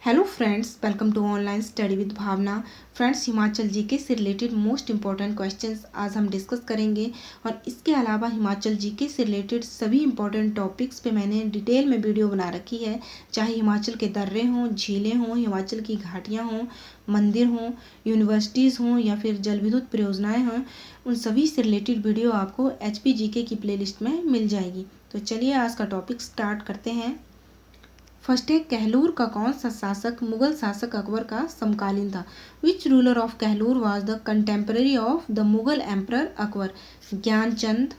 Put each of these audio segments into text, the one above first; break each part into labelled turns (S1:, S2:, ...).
S1: Hello friends, welcome to online study with Bhavna. Friends, Himachal GK से related most important questions आज हम discuss करेंगे और इसके अलावा हिमाचल जीके से रिलेटेड सभी इंपॉर्टेंट टॉपिक्स पे मैंने डिटेल में वीडियो बना रखी है। चाहे हिमाचल के दर्रे हों, झीलें हों, हिमाचल की घाटियाँ हों, मंदिर हों, यूनिवर्सिटीज़ हों या फिर जल विद्युत परियोजनाएँ हों, उन सभी से रिलेटेड वीडियो आपको HP जीके की प्लेलिस्ट में मिल जाएगी। तो चलिए आज का टॉपिक स्टार्ट करते हैं। फर्स्ट है, कहलूर का कौन सा शासक मुगल शासक अकबर का समकालीन था? Which ruler of Kahlur was the contemporary of the Mughal emperor Akbar? Gyanchand.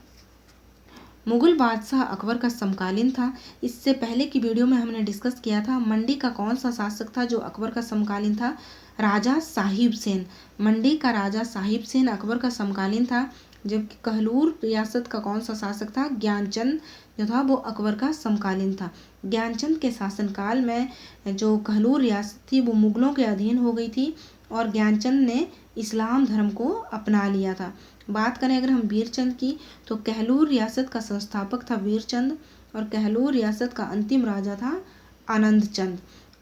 S1: Mughal बादशाह अकबर का समकालीन था। इससे पहले की वीडियो में हमने डिस्कस किया था मंडी का कौन सा शासक था जो अकबर का समकालीन था? राजा साहिब सेन। मंडी का राजा साहिब सेन अकबर का समकालीन था। जबकि कहलूर रियासत का कौन सा शासक था? ज्ञानचंद जो था वो अकबर का समकालीन था। ज्ञानचंद के शासनकाल में जो कहलूर रियासत थी वो मुगलों के अधीन हो गई थी और ज्ञानचंद ने इस्लाम धर्म को अपना लिया था। बात करें अगर हम वीरचंद की, तो कहलूर रियासत का संस्थापक था वीरचंद और कहलूर रियासत का अंतिम राजा था आनंदचंद।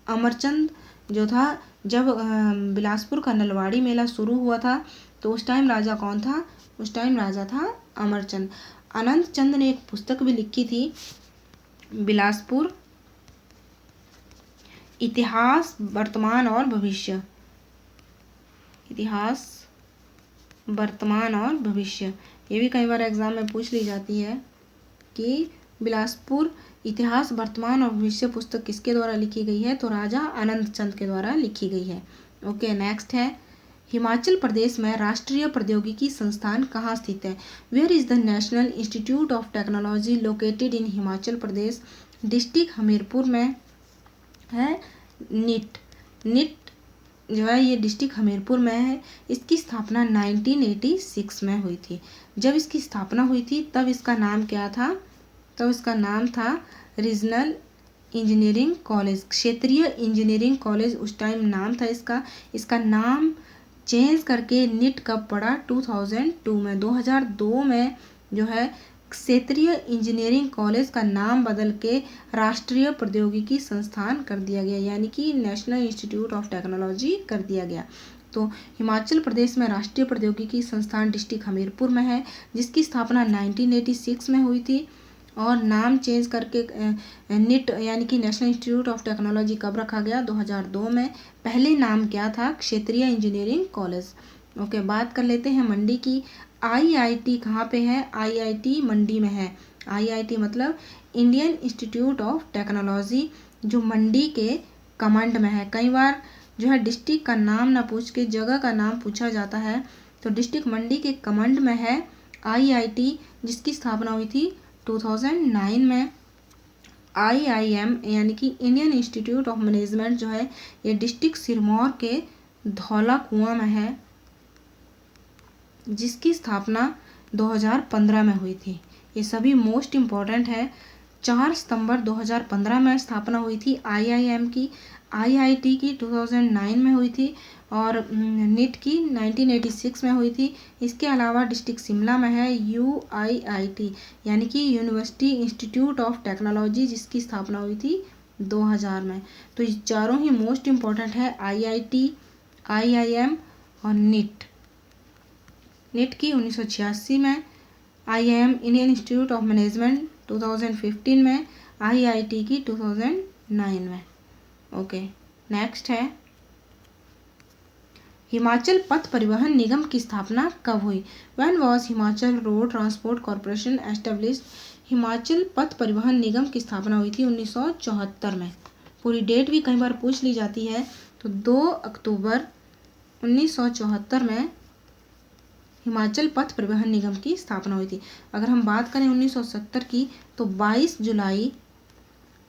S1: अमरचंद जो था, जब बिलासपुर का नलवाड़ी मेला शुरू हुआ था तो उस टाइम राजा कौन था? उस टाइम राजा था अमरचंद। आनंदचंद ने एक पुस्तक भी लिखी थी, बिलासपुर इतिहास वर्तमान और भविष्य। इतिहास वर्तमान और भविष्य, ये भी कई बार एग्जाम में पूछ ली जाती है कि बिलासपुर इतिहास वर्तमान और भविष्य पुस्तक किसके द्वारा लिखी गई है? तो राजा आनंदचंद के द्वारा लिखी गई है। ओके, नेक्स्ट है, हिमाचल प्रदेश में राष्ट्रीय प्रौद्योगिकी संस्थान कहाँ स्थित है? Where is the National Institute of Technology located in Himachal Pradesh? District Hamirpur में है। निट जो है ये डिस्ट्रिक्ट हमीरपुर में है। इसकी स्थापना 1986 में हुई थी। जब इसकी स्थापना हुई थी तब इसका नाम क्या था? तब इसका नाम था रीजनल इंजीनियरिंग कॉलेज, क्षेत्रीय इंजीनियरिंग कॉलेज उस टाइम नाम था इसका। इसका नाम चेंज करके निट कब पड़ा? 2002 में। 2002 में जो है क्षेत्रीय इंजीनियरिंग कॉलेज का नाम बदल के राष्ट्रीय प्रौद्योगिकी संस्थान कर दिया गया, यानी कि नेशनल इंस्टीट्यूट ऑफ टेक्नोलॉजी कर दिया गया। तो हिमाचल प्रदेश में राष्ट्रीय प्रौद्योगिकी संस्थान डिस्ट्रिक्ट हमीरपुर में है, जिसकी स्थापना 1986 में हुई थी और नाम चेंज करके निट यानी कि नेशनल इंस्टीट्यूट ऑफ टेक्नोलॉजी कब रखा गया? 2002 में। पहले नाम क्या था? क्षेत्रीय इंजीनियरिंग कॉलेज। ओके, बात कर लेते हैं मंडी की। IIT कहाँ पे है? IIT मंडी में है। IIT मतलब इंडियन इंस्टीट्यूट ऑफ टेक्नोलॉजी, जो मंडी के कमांड में है। कई बार जो है डिस्ट्रिक्ट का नाम ना पूछ के जगह का नाम पूछा जाता है, तो डिस्ट्रिक्ट मंडी के कमांड में है IIT, जिसकी स्थापना हुई थी 2009 में। IIM यानी कि इंडियन इंस्टीट्यूट ऑफ मैनेजमेंट जो है ये डिस्ट्रिक्ट सिरमौर के धौला कुआं में है, जिसकी स्थापना 2015 में हुई थी। ये सभी मोस्ट इम्पॉर्टेंट है। 4 सितंबर 2015 में स्थापना हुई थी IIM की। IIT की 2009 में हुई थी और निट की 1986 में हुई थी। इसके अलावा डिस्ट्रिक्ट शिमला में है UIIT यानी कि यूनिवर्सिटी इंस्टीट्यूट ऑफ टेक्नोलॉजी, जिसकी स्थापना हुई थी 2000 में। तो ये चारों ही मोस्ट इम्पॉर्टेंट है, IIT, IIM और निट की 1986 में, IIM Indian institute of management 2015 में, IIT की 2009 में। ओके, नेक्स्ट है, हिमाचल पथ परिवहन निगम की स्थापना कब हुई? When was Himachal road transport corporation established? Himachal पथ परिवहन निगम की स्थापना हुई थी 1974 में। पूरी डेट भी कई बार पूछ ली जाती है। तो 2 अक्टूबर 1974 में हिमाचल पथ परिवहन निगम की स्थापना हुई थी। अगर हम बात करें 1970 की, तो 22 जुलाई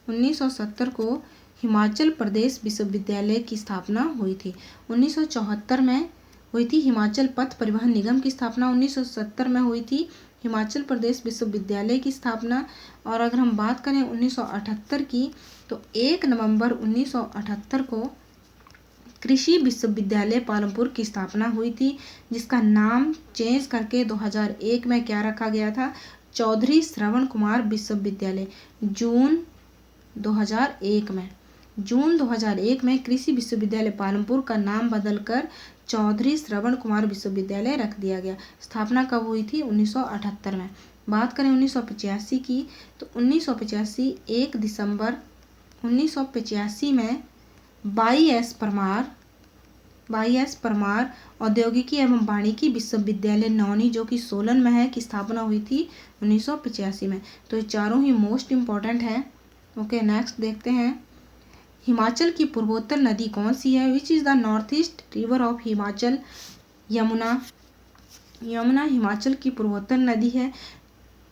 S1: 1970 को हिमाचल प्रदेश विश्वविद्यालय की स्थापना हुई थी। 1974 में हुई थी हिमाचल पथ परिवहन निगम की स्थापना। 1970 में हुई थी हिमाचल प्रदेश विश्वविद्यालय की स्थापना। और अगर हम बात करें 1978 की, तो 1 नवंबर 1978 को कृषि विश्वविद्यालय पालमपुर की स्थापना हुई थी, जिसका नाम चेंज करके 2001 में क्या रखा गया था? चौधरी श्रवण कुमार विश्वविद्यालय, जून 2001 में। जून 2001 में कृषि विश्वविद्यालय पालमपुर का नाम बदलकर चौधरी श्रवण कुमार विश्वविद्यालय रख दिया गया। स्थापना कब हुई थी? 1978 में। बात करें 1985 की, तो 1985 1 दिसंबर 1985 में बाई एस परमार औद्योगिकी एवं वानिकी विश्वविद्यालय नौनी, जो कि सोलन में है, की स्थापना हुई थी 1985 में। तो ये चारों ही मोस्ट इम्पॉर्टेंट हैं। ओके, नेक्स्ट देखते हैं। हिमाचल की पूर्वोत्तर नदी कौन सी है? Which is the north east river of Himachal? Yamuna. Yamuna Himachal की पूर्वोत्तर नदी है।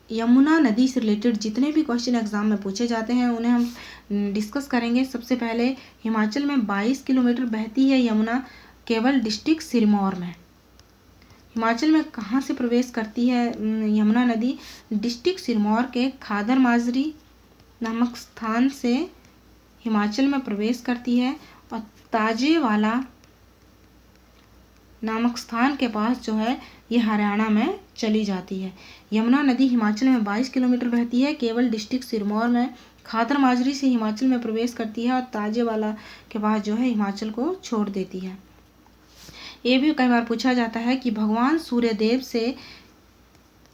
S1: यमुना नदी से रिलेटेड जितने भी क्वेश्चन एग्जाम में पूछे जाते हैं उन्हें हम डिस्कस करेंगे। सबसे पहले हिमाचल में 22 किलोमीटर बहती है यमुना, केवल डिस्ट्रिक्ट सिरमौर में। हिमाचल में कहाँ से प्रवेश करती है यमुना नदी? डिस्ट्रिक्ट सिरमौर के खादर माजरी नामक स्थान से हिमाचल में प्रवेश करती है और ताजेवाला नामक स्थान के पास जो है ये हरियाणा में चली जाती है। यमुना नदी हिमाचल में 22 किलोमीटर बहती है, केवल डिस्ट्रिक्ट सिरमौर में खादर माजरी से हिमाचल में प्रवेश करती है और ताजेवाला के पास जो है हिमाचल को छोड़ देती है। ये भी कई बार पूछा जाता है कि भगवान सूर्यदेव से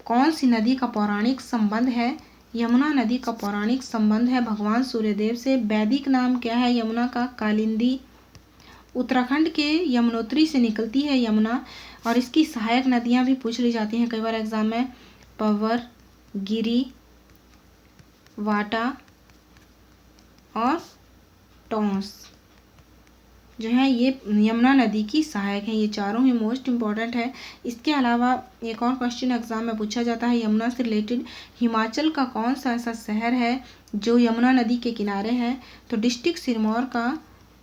S1: कौन सी नदी का पौराणिक संबंध है? यमुना नदी का पौराणिक संबंध है भगवान सूर्यदेव से। वैदिक नाम क्या है यमुना का? कालिंदी। उत्तराखंड के यमुनोत्री से निकलती है यमुना और इसकी सहायक नदियां भी पूछ ली जाती हैं कई बार एग्जाम में। पवर, गिरी, वाटा और टॉन्स जो है ये यमुना नदी की सहायक है। ये चारों ही मोस्ट इम्पॉर्टेंट है। इसके अलावा एक और क्वेश्चन एग्जाम में पूछा जाता है यमुना से रिलेटेड, हिमाचल का कौन सा ऐसा शहर है जो यमुना नदी के किनारे है? तो डिस्ट्रिक्ट सिरमौर का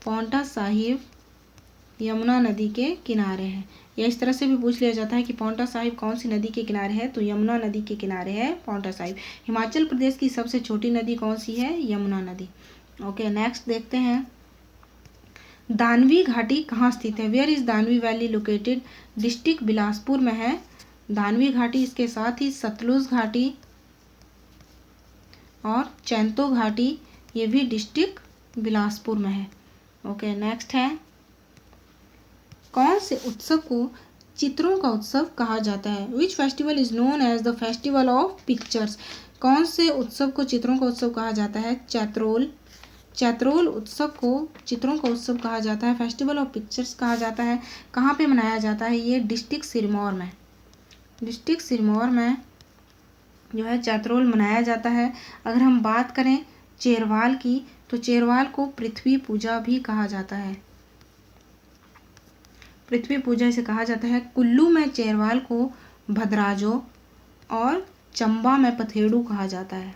S1: पांवटा साहिब यमुना नदी के किनारे है। या इस तरह से भी पूछ लिया जाता है कि पांवटा साहिब कौन सी नदी के किनारे है? तो यमुना नदी के किनारे है पांवटा साहिब। हिमाचल प्रदेश की सबसे छोटी नदी कौन सी है? यमुना नदी। ओके, नेक्स्ट देखते हैं। दानवी घाटी कहाँ स्थित है? Where is Danvi valley located? District Bilaspur में है दानवी घाटी। इसके साथ ही सतलुज घाटी और चैंतो घाटी ये भी डिस्ट्रिक्ट बिलासपुर में है। ओके, नेक्स्ट है। कौन से उत्सव को चित्रों का उत्सव कहा जाता है? Which festival is known as the festival of pictures? कौन से उत्सव को चित्रों का उत्सव कहा जाता है? चैत्रोल। चैत्रोल उत्सव को चित्रों का उत्सव कहा जाता है। फेस्टिवल ऑफ पिक्चर्स कहा जाता है। कहाँ पे मनाया जाता है? ये डिस्ट्रिक्ट सिरमौर में। डिस्ट्रिक्ट सिरमौर में जो है चैत्रोल मनाया जाता है। अगर हम बात करें चेरवाल की, तो चेरवाल को पृथ्वी पूजा भी कहा जाता है। पृथ्वी पूजा इसे कहा जाता है। कुल्लू में चेरवाल को भद्राजो और चंबा में पथेड़ू कहा जाता है।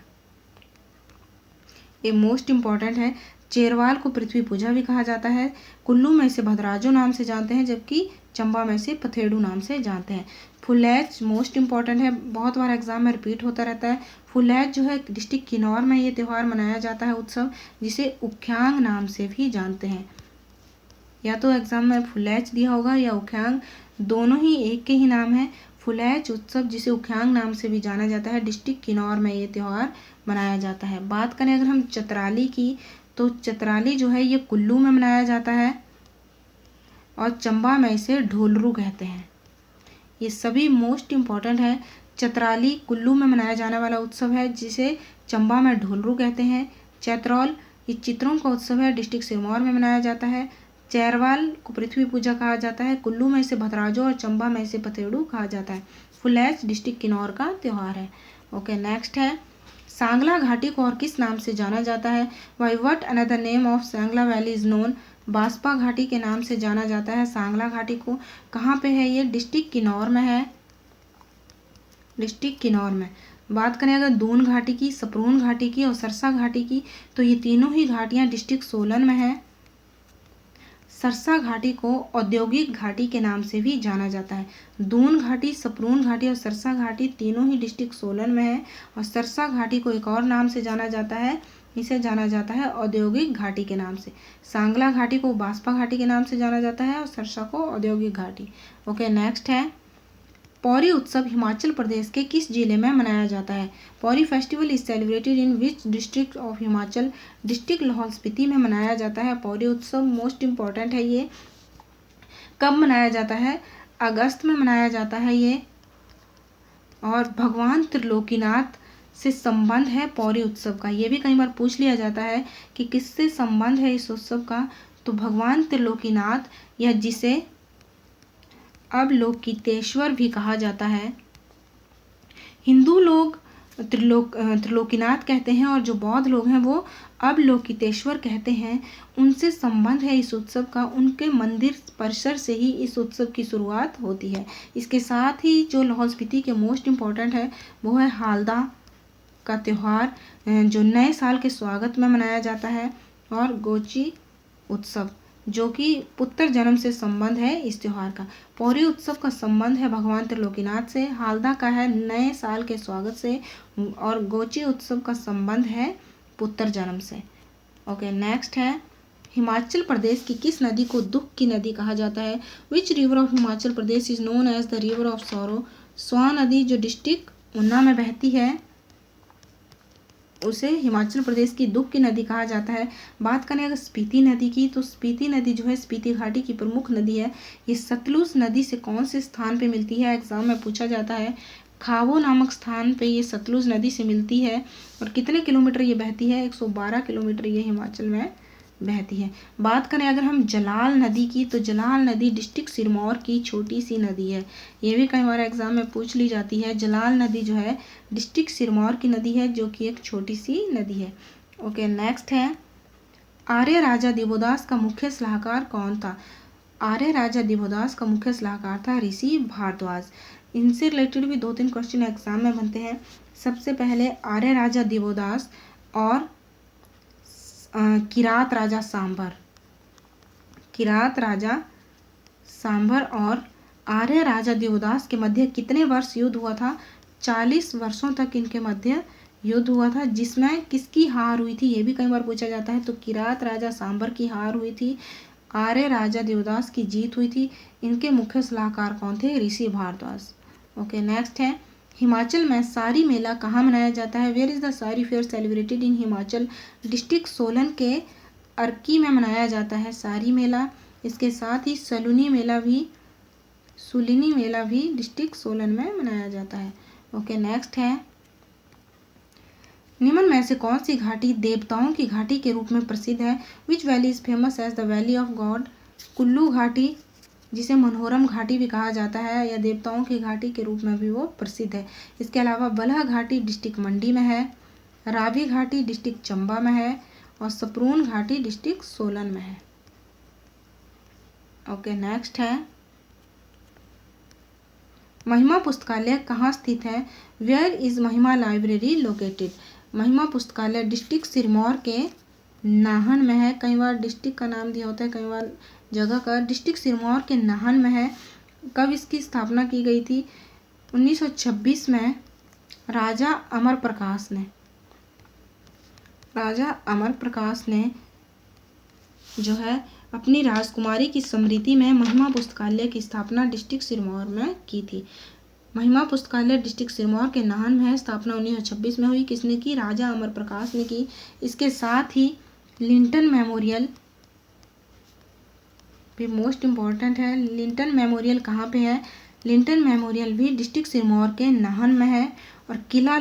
S1: ये मोस्ट इम्पॉर्टेंट है। चेरवाल को पृथ्वी पूजा भी कहा जाता है। कुल्लू में इसे भद्राजो नाम से जानते हैं, जबकि चंबा में इसे पथेड़ू नाम से जानते हैं। फुलैच मोस्ट इम्पॉर्टेंट है, बहुत बार एग्जाम में रिपीट होता रहता है। फुलैच जो है डिस्ट्रिक्ट किन्नौर में ये त्यौहार मनाया जाता है उत्सव, जिसे उख्यांग नाम से भी जानते हैं। या तो एग्जाम में फुलैच दिया होगा या उख्यांग, दोनों ही एक के ही नाम है। फुलैच उत्सव जिसे उख्यांग नाम से भी जाना जाता है, डिस्ट्रिक्ट किन्नौर में ये त्यौहार मनाया जाता है। बात करें अगर हम चतराली की, तो चतराली जो है ये कुल्लू में मनाया जाता है और चंबा में इसे ढोलरू कहते हैं। ये सभी मोस्ट इम्पॉर्टेंट है। चतराली कुल्लू में मनाया जाने वाला उत्सव है, जिसे चंबा में ढोलरू कहते हैं। चैत्रोल ये चित्रों का उत्सव है, डिस्ट्रिक्ट सिरमौर में मनाया जाता है। चेरवाल को पृथ्वी पूजा कहा जाता है। कुल्लू में इसे भद्राजो और चंबा में इसे पथेड़ू कहा जाता है। फुलैच डिस्ट्रिक्ट किन्नौर का त्यौहार है। ओके, नेक्स्ट है। सांगला घाटी को और किस नाम से जाना जाता है? By what another name of Sangla valley is known? Baspa घाटी के नाम से जाना जाता है सांगला घाटी को। कहाँ पे है ये? डिस्ट्रिक्ट किन्नौर में है। डिस्ट्रिक्ट किन्नौर में। बात करें अगर दून घाटी की, सपरून घाटी की और सरसा घाटी की, तो ये तीनों ही घाटियाँ डिस्ट्रिक्ट सोलन में है। सरसा घाटी को औद्योगिक घाटी के नाम से भी जाना जाता है। दून घाटी, सपरून घाटी और सरसा घाटी तीनों ही डिस्ट्रिक्ट सोलन में है। और सरसा घाटी को एक और नाम से जाना जाता है, इसे जाना जाता है औद्योगिक घाटी के नाम से। सांगला घाटी को बास्पा घाटी के नाम से जाना जाता है और सरसा को औद्योगिक घाटी। ओके, नेक्स्ट है। पौरी उत्सव हिमाचल प्रदेश के किस जिले में मनाया जाता है? Pauri festival is celebrated in which district of Himachal? District Lahaul Spiti में मनाया जाता है। पौरी उत्सव मोस्ट इम्पॉर्टेंट है। ये कब मनाया जाता है? अगस्त में मनाया जाता है ये। और भगवान त्रिलोकीनाथ से संबंध है पौरी उत्सव का। ये भी कई बार पूछ लिया जाता है कि किससे संबंध है इस उत्सव का, तो भगवान त्रिलोकीनाथ, या जिसे अवलोकितेश्वर भी कहा जाता है। हिंदू लोग त्रिलोकीनाथ कहते हैं और जो बौद्ध लोग हैं वो अवलोकितेश्वर कहते हैं। उनसे संबंध है इस उत्सव का। उनके मंदिर परिसर से ही इस उत्सव की शुरुआत होती है। इसके साथ ही जो लाहौल स्पीति के मोस्ट इम्पॉर्टेंट है वो है हालदा का त्यौहार, जो नए साल के स्वागत में मनाया जाता है, और गोची उत्सव जो कि पुत्र जन्म से संबंध है इस त्यौहार का। पौरी उत्सव का संबंध है भगवान त्रिलोकीनाथ से, हालदा का है नए साल के स्वागत से, और गोची उत्सव का संबंध है पुत्र जन्म से। ओके, नेक्स्ट है हिमाचल प्रदेश की किस नदी को दुख की नदी कहा जाता है? Which river of Himachal Pradesh is known as the river of sorrow? Swan नदी जो डिस्ट्रिक्ट ऊना में बहती है उसे हिमाचल प्रदेश की दुख की नदी कहा जाता है। बात करें अगर स्पीति नदी की, तो स्पीति नदी जो है स्पीति घाटी की प्रमुख नदी है। ये सतलुज नदी से कौन से स्थान पे मिलती है? एग्जाम में पूछा जाता है। खावो नामक स्थान पे ये सतलुज नदी से मिलती है। और कितने किलोमीटर ये बहती है? 112 किलोमीटर ये हिमाचल में बहती है। बात करें अगर हम जलाल नदी की, तो जलाल नदी डिस्ट्रिक्ट सिरमौर की छोटी सी नदी है। ये भी कई बार एग्जाम में पूछ ली जाती है। जलाल नदी जो है डिस्ट्रिक्ट सिरमौर की नदी है, जो कि एक छोटी सी नदी है। ओके, नेक्स्ट है आर्य राजा दिवोदास का मुख्य सलाहकार कौन था? आर्य राजा दिवोदास का मुख्य सलाहकार था ऋषि भारद्वाज। इनसे रिलेटेड भी 2-3 क्वेश्चन एग्जाम में बनते हैं। सबसे पहले आर्य राजा दिवोदास और किरात राजा सांबर। किरात राजा सांबर और आर्य राजा दिवोदास के मध्य कितने वर्ष युद्ध हुआ था? 40 वर्षों तक इनके मध्य युद्ध हुआ था, जिसमें किसकी हार हुई थी ये भी कई बार पूछा जाता है। तो किरात राजा सांबर की हार हुई थी, आर्य राजा दिवोदास की जीत हुई थी। इनके मुख्य सलाहकार कौन थे? ऋषि भारद्वाज। ओके, नेक्स्ट है हिमाचल में सारी मेला कहाँ मनाया जाता है? वेयर इज द सारी fair celebrated in Himachal? District Solan के अर्की में मनाया जाता है सारी मेला। इसके साथ ही सुलिनी मेला भी डिस्ट्रिक्ट सोलन में मनाया जाता है। ओके, नेक्स्ट है निम्न में से कौन सी घाटी देवताओं की घाटी के रूप में प्रसिद्ध है? Which valley is famous as the valley of god? Kullu घाटी, जिसे मनोरम घाटी भी कहा जाता है, या देवताओं की घाटी के रूप में भी वो प्रसिद्ध है। इसके अलावा बलह घाटी डिस्ट्रिक्ट मंडी में है, रावी घाटी डिस्ट्रिक्ट चंबा में है, और सपरून घाटी डिस्ट्रिक्ट सोलन में है। ओके, नेक्स्ट है महिमा पुस्तकालय कहाँ स्थित है? वेयर इज महिमा लाइब्रेरी लोकेटेड? महिमा पुस्तकालय डिस्ट्रिक्ट सिरमौर के नाहन में है। कई बार डिस्ट्रिक्ट का नाम दिया होता है, कई बार जगह का। डिस्ट्रिक्ट सिरमौर के नाहन में है। कब इसकी स्थापना की गई थी? 1926 में राजा अमर प्रकाश ने जो है अपनी राजकुमारी की स्मृति में महिमा पुस्तकालय की स्थापना डिस्ट्रिक्ट सिरमौर में की थी। महिमा पुस्तकालय डिस्ट्रिक्ट सिरमौर के नाहन में है। स्थापना 1926 में हुई। किसने की? राजा अमर प्रकाश ने की। इसके साथ ही लिंटन मेमोरियल भी मोस्ट इम्पॉर्टेंट है। लिंटन मेमोरियल कहाँ पे है? लिंटन मेमोरियल भी डिस्ट्रिक्ट सिरमौर के नाहन में है। और किला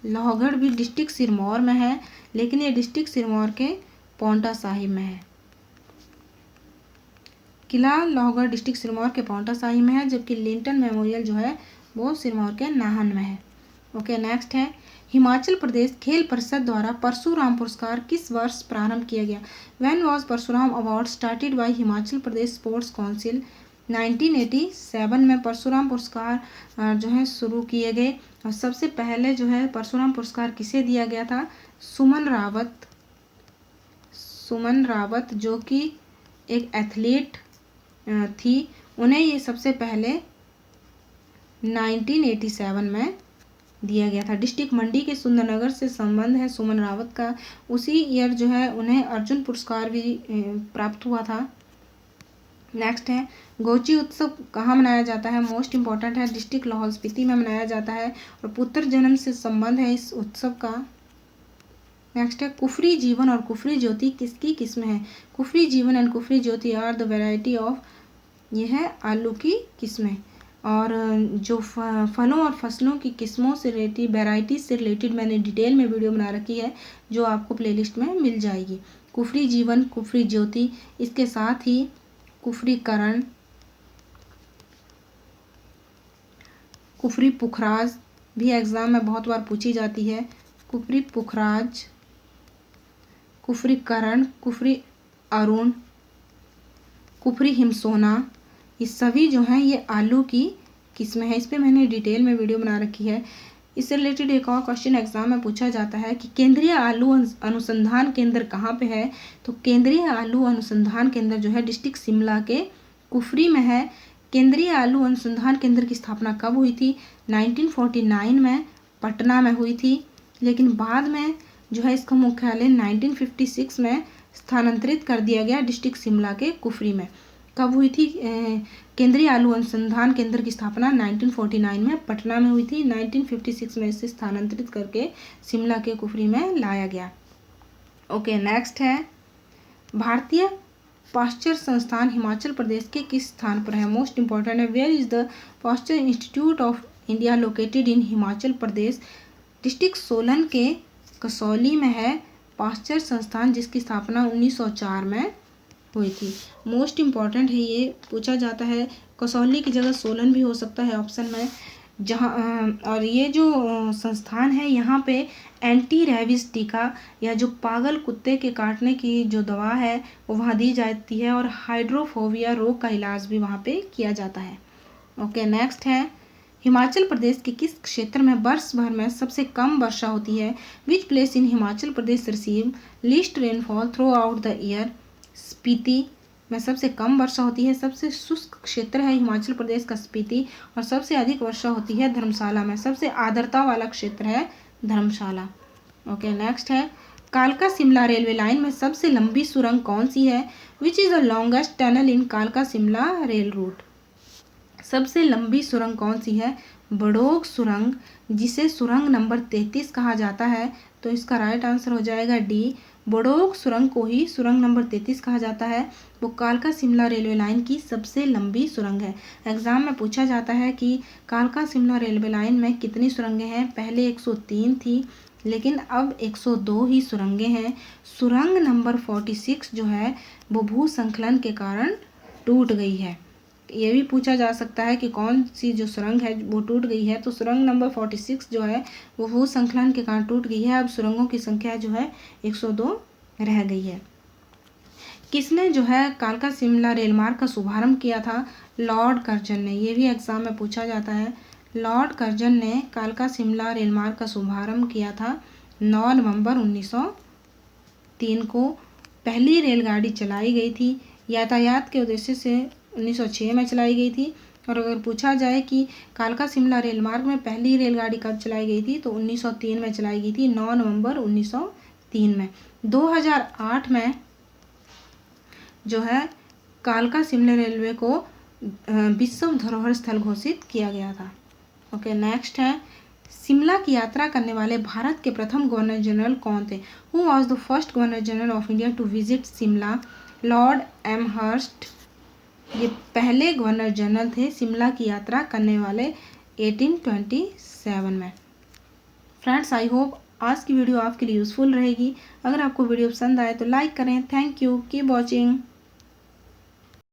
S1: लोहगढ़ भी डिस्ट्रिक्ट सिरमौर में है, लेकिन ये डिस्ट्रिक्ट सिरमौर के पांवटा साहिब में है। किला लोहगढ़ डिस्ट्रिक्ट सिरमौर के पांवटा साहिब में है, जबकि लिंटन मेमोरियल जो है वो सिरमौर के नाहन में है। ओके, नेक्स्ट है हिमाचल प्रदेश खेल परिषद द्वारा परशुराम पुरस्कार किस वर्ष प्रारंभ किया गया? When was Parshuram award started by Himachal Pradesh sports council? 1987 में परशुराम पुरस्कार जो है शुरू किए गए। और सबसे पहले जो है परशुराम पुरस्कार किसे दिया गया था? सुमन रावत जो कि एक एथलीट थी, उन्हें ये सबसे पहले 1987 में दिया गया था। डिस्ट्रिक्ट मंडी के सुंदरनगर से संबंध है सुमन रावत का। उसी ईयर जो है उन्हें अर्जुन पुरस्कार भी प्राप्त हुआ था। नेक्स्ट है गोची उत्सव कहाँ मनाया जाता है, मोस्ट इम्पॉर्टेंट है, डिस्ट्रिक्ट लाहौल स्पीति में मनाया जाता है और पुत्र जन्म से संबंध है इस उत्सव का। नेक्स्ट है कुफरी जीवन और कुफरी ज्योति किसकी किस्म है, Kufri Jeevan and Kufri Jyoti are the variety of, ये है आलू की किस्में। और जो फलों और फसलों की किस्मों से रिलेटेड, वेराइटीज से रिलेटेड मैंने डिटेल में वीडियो बना रखी है जो आपको प्लेलिस्ट में मिल जाएगी। कुफरी जीवन, कुफरी ज्योति, इसके साथ ही कुफरी करण, कुफरी पुखराज भी एग्जाम में बहुत बार पूछी जाती है। कुफरी पुखराज, कुफरी करण, कुफरी अरुण, कुफरी हिमसोना, ये सभी जो हैं ये आलू की किस्में हैं। इस पर मैंने डिटेल में वीडियो बना रखी है। इससे रिलेटेड एक और क्वेश्चन एग्जाम में पूछा जाता है कि केंद्रीय आलू अनुसंधान केंद्र कहाँ पे है, तो केंद्रीय आलू अनुसंधान केंद्र जो है डिस्ट्रिक्ट शिमला के कुफरी में है। केंद्रीय आलू अनुसंधान केंद्र की स्थापना कब हुई थी, 1949 में पटना में हुई थी, लेकिन बाद में जो है इसका मुख्यालय 1956 में स्थानांतरित कर दिया गया डिस्ट्रिक्ट शिमला के कुफरी में। कब हुई थी केंद्रीय आलू अनुसंधान केंद्र की स्थापना, 1949 में पटना में हुई थी, 1956 में इसे स्थानांतरित करके शिमला के कुफरी में लाया गया। ओके, नेक्स्ट है भारतीय पाश्चर संस्थान हिमाचल प्रदेश के किस स्थान पर है, मोस्ट इंपॉर्टेंट है, where is the Pasteur Institute of India located in Himachal Pradesh, district Solan के कसौली में है पाश्चर संस्थान जिसकी स्थापना 1904 में हुई थी। मोस्ट इम्पॉर्टेंट है, ये पूछा जाता है, कसौली की जगह सोलन भी हो सकता है ऑप्शन में, जहाँ और ये जो संस्थान है यहाँ पे एंटी रेबीज टीका या जो पागल कुत्ते के काटने की जो दवा है वो वहाँ दी जाती है और हाइड्रोफोबिया रोग का इलाज भी वहाँ पे किया जाता है। ओके, नेक्स्ट है हिमाचल प्रदेश के किस क्षेत्र में वर्ष भर में सबसे कम वर्षा होती है, which place in Himachal Pradesh receive least rainfall through out the year, Spiti में सबसे कम वर्षा होती है, सबसे शुष्क क्षेत्र है हिमाचल प्रदेश का स्पीति और सबसे अधिक वर्षा होती है धर्मशाला में, सबसे आर्द्रता वाला क्षेत्र है धर्मशाला। ओके, नेक्स्ट है कालका शिमला रेलवे लाइन में सबसे लंबी सुरंग कौन सी है, which is the longest tunnel इन कालका शिमला रेल रूट, सबसे लंबी सुरंग कौन सी है, बड़ोग सुरंग, जिसे सुरंग नंबर 33 कहा जाता है, तो इसका राइट आंसर हो जाएगा डी, बड़ोग सुरंग को ही सुरंग नंबर 33 कहा जाता है। वो कालका शिमला रेलवे लाइन की सबसे लंबी सुरंग है। एग्जाम में पूछा जाता है कि कालका शिमला रेलवे लाइन में कितनी सुरंगें हैं, पहले 103 थी लेकिन अब 102 ही सुरंगें हैं। सुरंग नंबर 46 जो है वो भूसंखलन के कारण टूट गई है। ये भी पूछा जा सकता है कि कौन सी जो सुरंग है वो टूट गई है, तो सुरंग नंबर 46 जो है वो भूसंखलन के कारण टूट गई है। अब सुरंगों की संख्या जो है 102 रह गई है। किसने जो है कालका शिमला रेलमार्ग का शुभारंभ किया था, लॉर्ड कर्जन ने, ये भी एग्जाम में पूछा जाता है। लॉर्ड कर्जन ने कालका शिमला रेलमार्ग का शुभारंभ किया था 9 नवंबर 1903 को। पहली रेलगाड़ी चलाई गई थी, यातायात के उद्देश्य से 1906 में चलाई गई थी। और अगर पूछा जाए कि कालका शिमला रेलमार्ग में पहली रेलगाड़ी कब चलाई गई थी, तो 1903 में चलाई गई थी, 9 नवंबर 1903 में। 2008 में जो है कालका शिमला रेलवे को विश्व धरोहर स्थल घोषित किया गया था। ओके, नेक्स्ट है शिमला की यात्रा करने वाले भारत के प्रथम गवर्नर जनरल कौन थे, who was the first governor general of India to visit Shimla, Lord Amherst, ये पहले गवर्नर जनरल थे शिमला की यात्रा करने वाले 1827 में। फ्रेंड्स, आई होप आज की वीडियो आपके लिए यूज़फुल रहेगी। अगर आपको वीडियो पसंद आए तो लाइक करें। Thank you, keep watching.